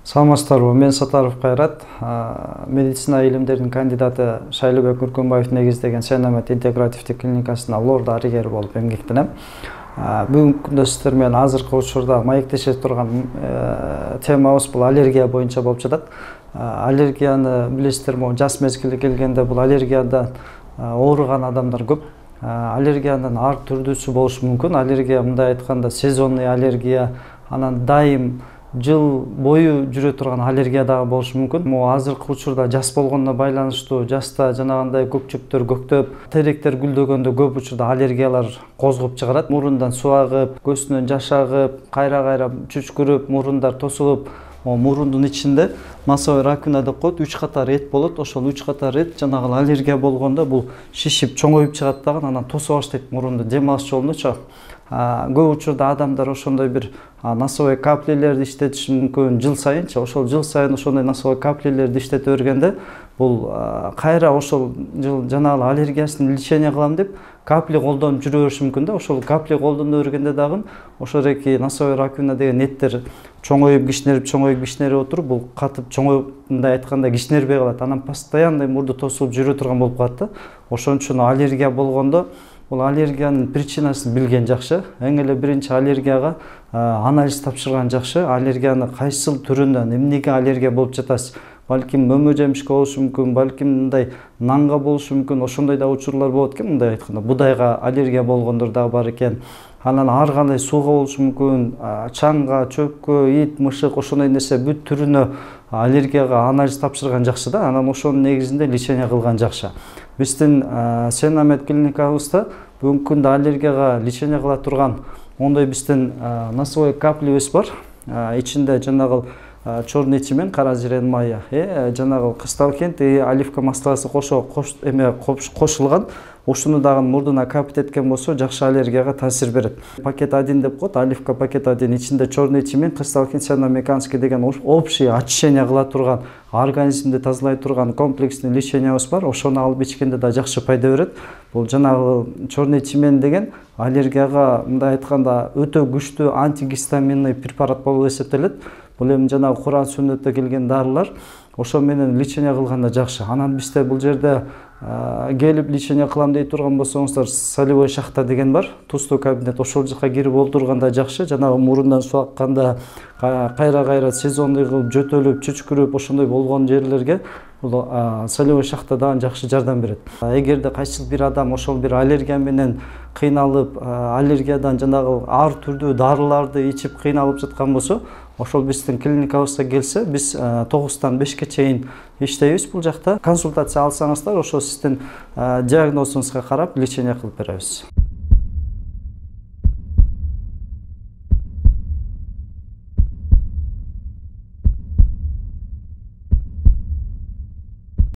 Саламатсыздарбы, мен Сатаров Кайрат, медицина илимдеринин кандидаты Шайлыбек Үркөнбаев негиздеген Сенамет интегративдик клиникасында лор дарыгери болуп эмгектенем. Бүгүнкү күндө сиздер менен азыркы учурда маектеше турган темабыз бул аллергия боюнча болуп жатат. Аллергияны билесиздер, могу жаз мезгили келгенде бул аллергиядан ооруган адамдар көп. Аллергиянын ар түрдүүсү болушу мүмкүн. Аллергия мындай айтканда сезонный аллергия, анан дайым жыл бою жүрө турган аллергия дагы болушу мүмкүн. Могу азыркы учурда жаз болгондо байланыштуу, жазда жанагындай көкчөктөр көктөп, теректер гүлдөгөндө көп учурда аллергиялар козгоп чыгарат. Мурундан суу агып, көзүнөн жаш агып, кайра чүчкүрүп, мурундар тосулуп, мурундун ичинде носовой раковина деп коет, 3 катар эт болот. Ошол 3 катар эт жанагы аллергия болгондо бул шишип чоңоюп чыгат дагы, анан тосо баштайт мурунду дем алыш жолундочу. Көп учурда адамдар ошондой бир носовой каплелерди иштетиши мүмкүн жыл сайынчы. Ошол жыл сайын ошондой носовой каплелерди иштете бергенде бул кайра ошол жыл жанагы аллергиясын лечение кылам деп капли колдонуп жүрө бериши мүмкүн да. Ошол капли колдоно бергенде дагы ошол эки носовой раковина деген эттер чоңоюп кичнерип отуруп, бул катып чоңоюп, мындай айтканда кичнербей калат. Анан постоянно мурду тосулуп жүрө турган болуп калат да. Ошон үчүн аллергия болгондо бул аллергиянын причинасын билген жакшы. Эң эле биринчи аллергияга анализ тапшырган жакшы. Аллергияны кайсыл түрүнөн, эмнеге аллергия болуп жатасыз? Балким мөмө жемишке болушу мүмкүн, балким мындай нанга болушу мүмкүн. Ошондой да учурлар болот экен, мындай айтканда будайга аллергия болгондор дагы бар экен. Анан ар кандай сууга болушу мүмкүн, чаңга, чөпкө, ит, мышык, ошондой нерсе бүт түрүнө аллергияга анализ тапшырган жакшы да. Анан ошонун негизинде лечение кылган жакшы. Биздин Сенамет клиникабызда бүгүнкү күндө аллергияга лечение кыла турган ондой биздин носовой каплебиз бар. Ичинде жанагы черный чимен, кара жирен майы, жанагы кысталкент и оливка масласы кошулган. Ушуну дагы мурдуна капить эткен болсо жакшы аллергияга таасир берет. Пакет 1 деп коет, оливка пакет 1, ичинде черный чимен, кристалкент, cyanoamericanский деген общий очищение кыла турган, организмди тазалай турган комплексный лечениябыз бар. Ошону алып ичкенде да жакшы пайда берет. Бул жанагы черный чимен деген аллергияга мындай айтканда өтө күчтүү антигистаминный препарат болуп эсептелет. Бул эми жанагы Куран сүннөттө келген дарылар. Ошо менен лечение кылганда жакшы. Анан бизде бул жерде келип лечение кылам дей турган болсоңуздар, солевой шахта деген бар, тустуу кабинет. Ошол жака кирип олтурганда жакшы. Жанагы мурундан суу акканда кайра сезонный кылып жөтөлүп, чүчкүрүп, ошондой болгон жерлерге бул солевой шахта дагы жакшы жардам берет. Эгерде кайсыл бир адам ошол бир аллергия менен кыйналып, аллергиядан жанагы ар түрдүү дарыларды ичип кыйналып жаткан болсо, ошол биздин клиникабызга келсе, биз 9-тан 5-ке чейин иштейбиз бул жакта. Консультация алсаңыздар, ошо сиздин диагнозуңузга карап лечение кылып беребиз.